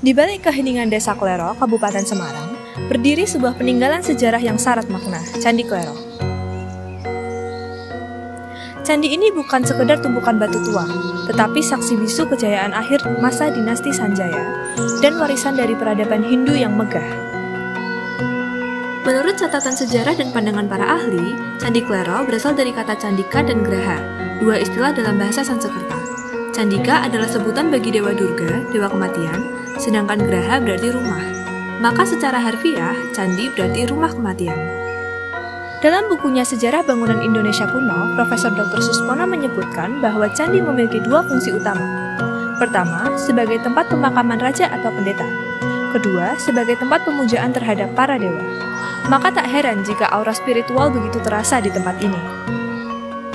Di balik keheningan Desa Klero, Kabupaten Semarang, berdiri sebuah peninggalan sejarah yang syarat makna, Candi Klero. Candi ini bukan sekedar tumpukan batu tua, tetapi saksi bisu kejayaan akhir masa dinasti Sanjaya dan warisan dari peradaban Hindu yang megah. Menurut catatan sejarah dan pandangan para ahli, Candi Klero berasal dari kata Candika dan Graha, dua istilah dalam bahasa Sanskerta. Candika adalah sebutan bagi Dewa Durga, Dewa Kematian, sedangkan Graha berarti rumah. Maka secara harfiah, candi berarti rumah kematian. Dalam bukunya Sejarah Bangunan Indonesia Kuno, Profesor Dr. Susmono menyebutkan bahwa candi memiliki dua fungsi utama. Pertama, sebagai tempat pemakaman raja atau pendeta. Kedua, sebagai tempat pemujaan terhadap para dewa. Maka tak heran jika aura spiritual begitu terasa di tempat ini.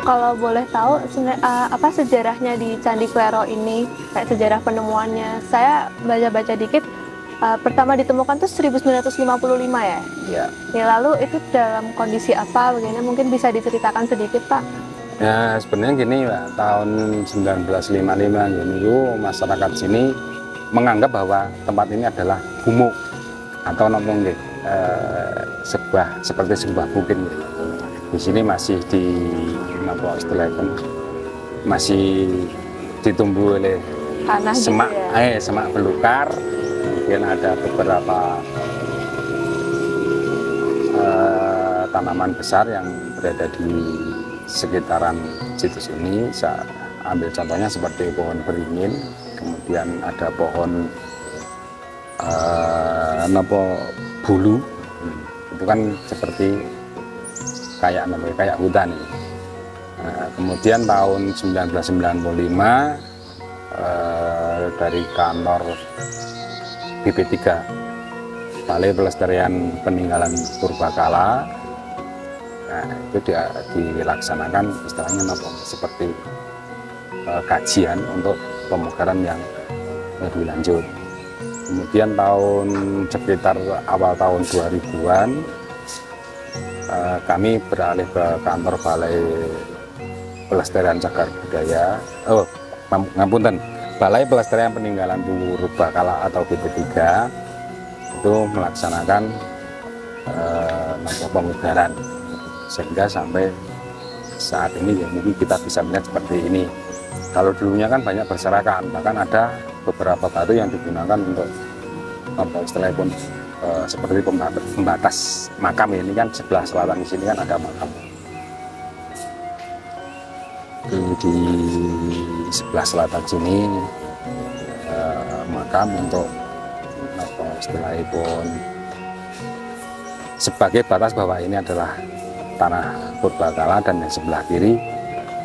Kalau boleh tahu apa sejarahnya di Candi Klero ini, kayak sejarah penemuannya. Saya baca-baca dikit, pertama ditemukan tuh 1955 ya? Iya. Ya, lalu itu dalam kondisi apa, bagaimana, mungkin bisa diceritakan sedikit Pak? Ya sebenarnya gini Pak, tahun 1955 itu masyarakat sini menganggap bahwa tempat ini adalah gumuk atau ngomong seperti sebuah bukit. Di sini masih masih ditumbuh oleh tanah semak, gitu ya? Semak belukar. Kemudian ada beberapa tanaman besar yang berada di sekitaran situs ini. Saya ambil contohnya seperti pohon beringin, kemudian ada pohon bulu, itu kan seperti kayak hutan ini. Kemudian tahun 1995 dari kantor BP3 Balai Pelestarian Peninggalan Purbakala, itu dilaksanakan istilahnya seperti kajian untuk pemugaran yang lebih lanjut. Kemudian sekitar awal tahun 2000-an kami beralih ke kantor Balai Pelestarian Cagar Budaya, Balai Pelestarian Peninggalan Purbakala atau BP3 itu melaksanakan pemugaran, sehingga sampai saat ini ya mungkin kita bisa melihat seperti ini. Kalau dulunya kan banyak berserakan, bahkan ada beberapa batu yang digunakan untuk istilahnya pun seperti pembatas makam. Ini kan sebelah selatan di sini kan ada makam. Di sebelah selatan sini makam untuk istilahnya pun sebagai batas bahwa ini adalah tanah Purbakala, dan yang sebelah kiri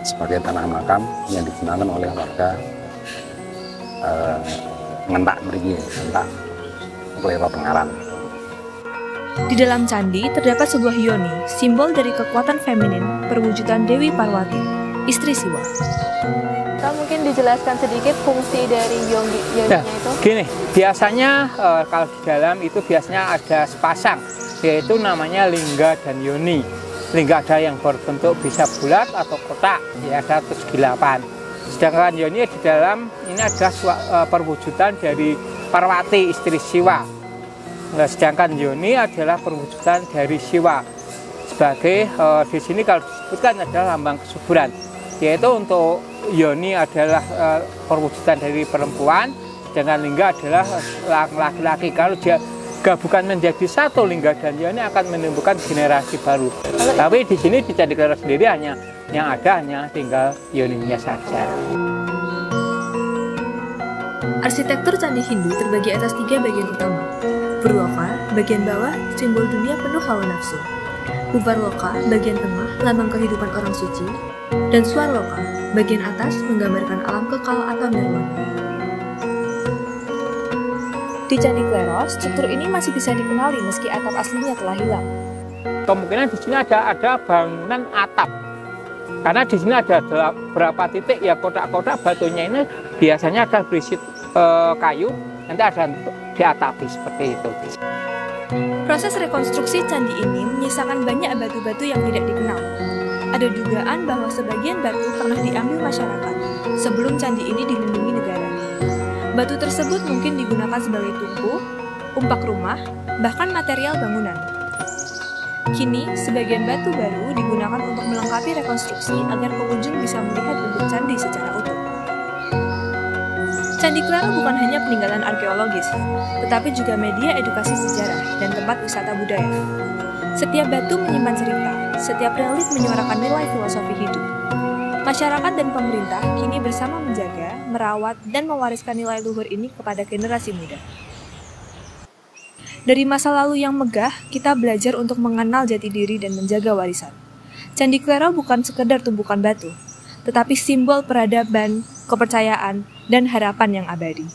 sebagai tanah makam yang digunakan oleh warga Ngentak mriki, Ngentak Klero Pengaran. Di dalam candi terdapat sebuah yoni, simbol dari kekuatan feminin, perwujudan Dewi Parwati, istri Siwa. Kita mungkin dijelaskan sedikit fungsi dari yoninya itu? Gini, biasanya kalau di dalam itu biasanya ada sepasang, yaitu namanya lingga dan yoni. Lingga ada yang berbentuk bisa bulat atau kotak, ya ada persegi 8. Sedangkan yoni di dalam ini adalah perwujudan dari Parwati, istri Siwa. Nah, sedangkan yoni adalah perwujudan dari Siwa. Sebagai di sini kalau disebutkan adalah lambang kesuburan, yaitu untuk yoni adalah perwujudan dari perempuan, sedangkan lingga adalah laki-laki. Kalau dia gabungkan menjadi satu, lingga dan yoni akan menimbulkan generasi baru. Tapi di sini di Candi Klero sendiri hanya tinggal yoninya saja. Arsitektur candi Hindu terbagi atas 3 bagian utama. Purwaka, bagian bawah, simbol dunia penuh hawa nafsu. Uparloka, bagian tengah, lambang kehidupan orang suci. Dan Swarloka, bagian atas, menggambarkan alam kekal atau nirwana. Di Candi Klero, struktur ini masih bisa dikenali meski atap aslinya telah hilang. Kemungkinan di sini ada bangunan atap. Karena di sini ada beberapa titik ya, kotak-kotak batunya ini biasanya akan berisi kayu, nanti ada diatapi seperti itu. Proses rekonstruksi candi ini menyisakan banyak batu-batu yang tidak dikenal. Ada dugaan bahwa sebagian batu pernah diambil masyarakat sebelum candi ini dilindungi negara. Batu tersebut mungkin digunakan sebagai tungku, umpak rumah, bahkan material bangunan. Kini, sebagian batu baru digunakan untuk melengkapi rekonstruksi agar pengunjung bisa melihat bentuk candi secara utuh. Candi Klero bukan hanya peninggalan arkeologis, tetapi juga media edukasi sejarah dan tempat wisata budaya. Setiap batu menyimpan cerita, setiap relief menyuarakan nilai filosofi hidup. Masyarakat dan pemerintah kini bersama menjaga, merawat, dan mewariskan nilai luhur ini kepada generasi muda. Dari masa lalu yang megah, kita belajar untuk mengenal jati diri dan menjaga warisan. Candi Klero bukan sekedar tumpukan batu, tetapi simbol peradaban, kepercayaan, dan harapan yang abadi.